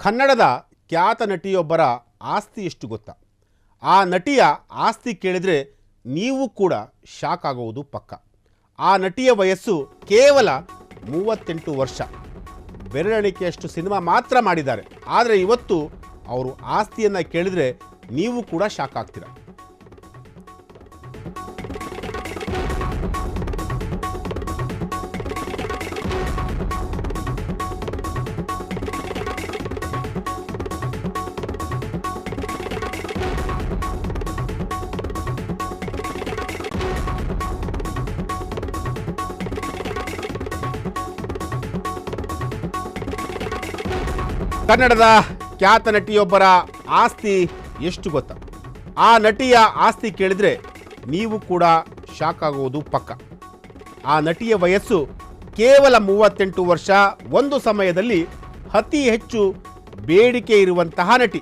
ಕನ್ನಡದ ಖ್ಯಾತ ನಟಿಯೊಬ್ಬರ ಆಸ್ತಿ ಎಷ್ಟು ಗೊತ್ತಾ? ಆ ನಟಿಯ ಆಸ್ತಿ ಕೇಳಿದರೆ ನೀವು ಕೂಡ ಶಾಕ್ ಆಗುವುದು ಪಕ್ಕ. ಆ ನಟಿಯ ವಯಸ್ಸು ಕೇವಲ 38 ವರ್ಷ. ಬೆರಳೆಣಿಕೆಯಷ್ಟು ಸಿನಿಮಾ ಮಾತ್ರ ಮಾಡಿದ್ದಾರೆ. ಆದರೆ ಇವತ್ತು ಅವರು ಆಸ್ತಿಯನ್ನು ಕೇಳಿದರೆ ನೀವು ಕೂಡ ಶಾಕ್ ಆಗ್ತೀರ. ಕನ್ನಡದ ಖ್ಯಾತ ನಟಿಯೊಬ್ಬರ ಆಸ್ತಿ ಎಷ್ಟು ಗೊತ್ತಾ? ಆ ನಟಿಯ ಆಸ್ತಿ ಕೇಳಿದರೆ ನೀವು ಕೂಡ ಶಾಕ್ ಆಗುವುದು ಪಕ್ಕ. ಆ ನಟಿಯ ವಯಸ್ಸು ಕೇವಲ 38 ವರ್ಷ. ಒಂದು ಸಮಯದಲ್ಲಿ ಅತಿ ಹೆಚ್ಚು ಬೇಡಿಕೆ ಇರುವಂತಹ ನಟಿ.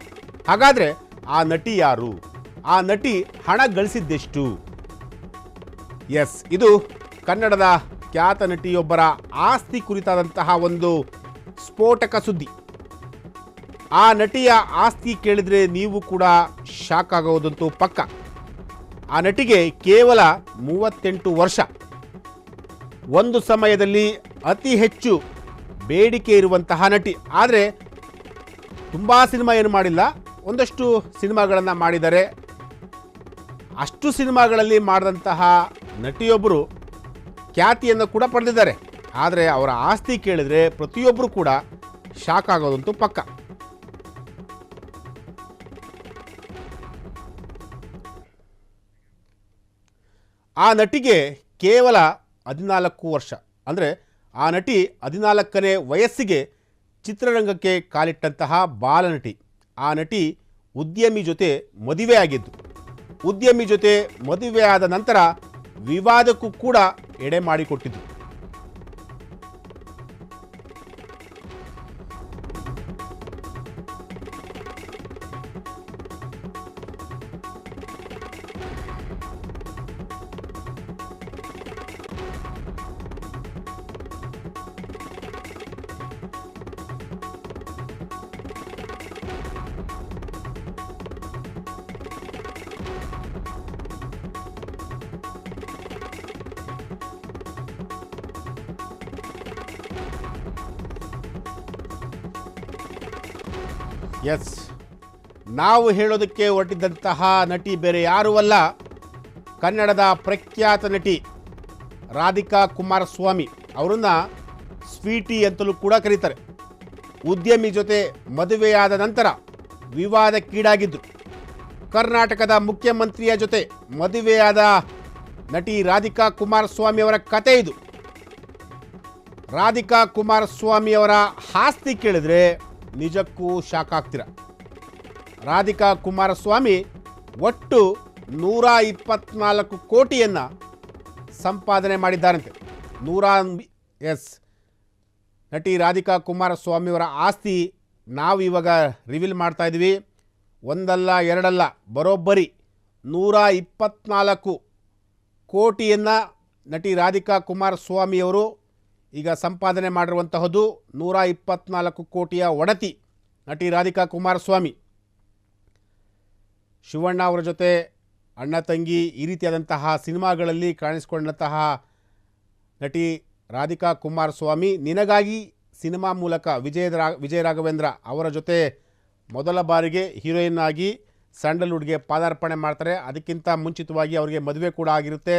ಹಾಗಾದರೆ ಆ ನಟಿ ಯಾರು? ಆ ನಟಿ ಹಣ ಗಳಿಸಿದ್ದೆಷ್ಟು? ಎಸ್, ಇದು ಕನ್ನಡದ ಖ್ಯಾತ ನಟಿಯೊಬ್ಬರ ಆಸ್ತಿ ಕುರಿತಾದಂತಹ ಒಂದು ಸ್ಫೋಟಕ ಸುದ್ದಿ. ಆ ನಟಿಯ ಆಸ್ತಿ ಕೇಳಿದರೆ ನೀವು ಕೂಡ ಶಾಕ್ ಆಗೋದಂತೂ ಪಕ್ಕ. ಆ ನಟಿಗೆ ಕೇವಲ 38 ವರ್ಷ. ಒಂದು ಸಮಯದಲ್ಲಿ ಅತಿ ಹೆಚ್ಚು ಬೇಡಿಕೆ ಇರುವಂತಹ ನಟಿ. ಆದರೆ ತುಂಬ ಸಿನಿಮಾ ಏನು ಮಾಡಿಲ್ಲ, ಒಂದಷ್ಟು ಸಿನಿಮಾಗಳನ್ನು ಮಾಡಿದ್ದಾರೆ. ಅಷ್ಟು ಸಿನಿಮಾಗಳಲ್ಲಿ ಮಾಡಿದಂತಹ ನಟಿಯೊಬ್ಬರು ಖ್ಯಾತಿಯನ್ನು ಕೂಡ ಪಡೆದಿದ್ದಾರೆ. ಆದರೆ ಅವರ ಆಸ್ತಿ ಕೇಳಿದರೆ ಪ್ರತಿಯೊಬ್ಬರು ಕೂಡ ಶಾಕ್ ಆಗೋದಂತೂ ಪಕ್ಕ. ಆ ನಟಿಗೆ ಕೇವಲ 14 ವರ್ಷ. ಅಂದರೆ ಆ ನಟಿ 14ನೇ ವಯಸ್ಸಿಗೆ ಚಿತ್ರರಂಗಕ್ಕೆ ಕಾಲಿಟ್ಟಂತಹ ಬಾಲನಟಿ. ಆ ನಟಿ ಉದ್ಯಮಿ ಜೊತೆ ಮದುವೆ ಆಗಿದ್ದು. ಉದ್ಯಮಿ ಜೊತೆ ಮದುವೆಯಾದ ನಂತರ ವಿವಾದಕ್ಕೂ ಕೂಡ ಎಡೆ ಮಾಡಿಕೊಟ್ಟಿದ್ದು. ಎಸ್, ನಾವು ಹೇಳೋದಕ್ಕೆ ಹೊರಟಿದ್ದಂತಹ ನಟಿ ಬೇರೆ ಯಾರೂ ಅಲ್ಲ, ಕನ್ನಡದ ಪ್ರಖ್ಯಾತ ನಟಿ ರಾಧಿಕಾ ಕುಮಾರಸ್ವಾಮಿ. ಅವರನ್ನು ಸ್ವೀಟಿ ಅಂತಲೂ ಕೂಡ ಕರೀತಾರೆ. ಉದ್ಯಮಿ ಜೊತೆ ಮದುವೆಯಾದ ನಂತರ ವಿವಾದಕ್ಕೀಡಾಗಿದ್ದು. ಕರ್ನಾಟಕದ ಮುಖ್ಯಮಂತ್ರಿಯ ಜೊತೆ ಮದುವೆಯಾದ ನಟಿ ರಾಧಿಕಾ ಕುಮಾರಸ್ವಾಮಿ ಅವರ ಕತೆ ಇದು. ರಾಧಿಕಾ ಕುಮಾರಸ್ವಾಮಿ ಅವರ ಆಸ್ತಿ ಕೇಳಿದ್ರೆ ನಿಜಕ್ಕೂ ಶಾಕ್ ಆಗ್ತೀರ. ರಾಧಿಕಾ ಕುಮಾರಸ್ವಾಮಿ ಒಟ್ಟು 124 ಕೋಟಿಯನ್ನು ಸಂಪಾದನೆ ಮಾಡಿದ್ದಾರಂತೆ. ಎಸ್, ನಟಿ ರಾಧಿಕಾ ಕುಮಾರಸ್ವಾಮಿಯವರ ಆಸ್ತಿ ನಾವು ಇವಾಗ ರಿವೀಲ್ ಮಾಡ್ತಾ ಇದ್ದೀವಿ. ಒಂದಲ್ಲ ಎರಡಲ್ಲ, ಬರೋಬ್ಬರಿ 124 ಕೋಟಿಯನ್ನು ನಟಿ ರಾಧಿಕಾ ಕುಮಾರಸ್ವಾಮಿಯವರು ಈಗ ಸಂಪಾದನೆ ಮಾಡಿರುವಂತಹದ್ದು. 124 ಕೋಟಿಯ ಒಡತಿ ನಟಿ ರಾಧಿಕಾ ಕುಮಾರಸ್ವಾಮಿ. ಶಿವಣ್ಣ ಅವರ ಜೊತೆ ಅಣ್ಣ ತಂಗಿ ಈ ರೀತಿಯಾದಂತಹ ಸಿನಿಮಾಗಳಲ್ಲಿ ಕಾಣಿಸಿಕೊಂಡಂತಹ ನಟಿ ರಾಧಿಕಾ ಕುಮಾರಸ್ವಾಮಿ ನಿನಗಾಗಿ ಸಿನಿಮಾ ಮೂಲಕ ವಿಜಯ ರಾಘವೇಂದ್ರ ಅವರ ಜೊತೆ ಮೊದಲ ಬಾರಿಗೆ ಹೀರೋಯಿನ್ ಆಗಿ ಸ್ಯಾಂಡಲ್ವುಡ್ಗೆ ಪಾದಾರ್ಪಣೆ ಮಾಡ್ತಾರೆ. ಅದಕ್ಕಿಂತ ಮುಂಚಿತವಾಗಿ ಅವರಿಗೆ ಮದುವೆ ಕೂಡ ಆಗಿರುತ್ತೆ.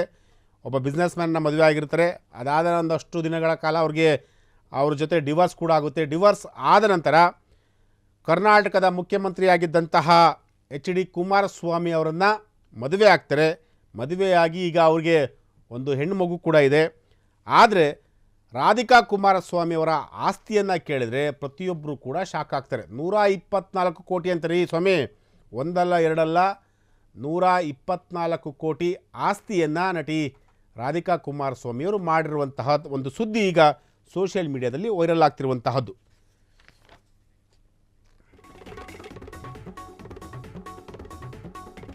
ಒಬ್ಬ ಬಿಸ್ನೆಸ್ ಮ್ಯಾನ್ನ ಮದುವೆ ಆಗಿರ್ತಾರೆ. ಅದಾದ ಒಂದಷ್ಟು ದಿನಗಳ ಕಾಲ ಅವ್ರ ಜೊತೆ ಡಿವೋರ್ಸ್ ಕೂಡ ಆಗುತ್ತೆ. ಡಿವೋರ್ಸ್ ಆದ ನಂತರ ಕರ್ನಾಟಕದ ಮುಖ್ಯಮಂತ್ರಿಯಾಗಿದ್ದಂತಹ HD ಕುಮಾರಸ್ವಾಮಿ ಅವರನ್ನು ಮದುವೆ ಆಗ್ತಾರೆ. ಮದುವೆಯಾಗಿ ಈಗ ಅವ್ರಿಗೆ ಒಂದು ಹೆಣ್ಣು ಮಗು ಕೂಡ ಇದೆ. ಆದರೆ ರಾಧಿಕಾ ಕುಮಾರಸ್ವಾಮಿ ಅವರ ಆಸ್ತಿಯನ್ನು ಕೇಳಿದರೆ ಪ್ರತಿಯೊಬ್ಬರು ಕೂಡ ಶಾಕ್ ಆಗ್ತಾರೆ. 124 ಕೋಟಿ ಅಂತಾರೆ ಸ್ವಾಮಿ, ಒಂದಲ್ಲ ಎರಡಲ್ಲ, 124 ಕೋಟಿ ಆಸ್ತಿಯನ್ನು ನಟಿ ರಾಧಿಕಾ ಕುಮಾರಸ್ವಾಮಿಯವರು ಮಾಡಿರುವಂತಹ ಒಂದು ಸುದ್ದಿ ಈಗ ಸೋಷಿಯಲ್ ಮೀಡಿಯಾದಲ್ಲಿ ವೈರಲ್ ಆಗ್ತಿರುವಂತಹದ್ದು.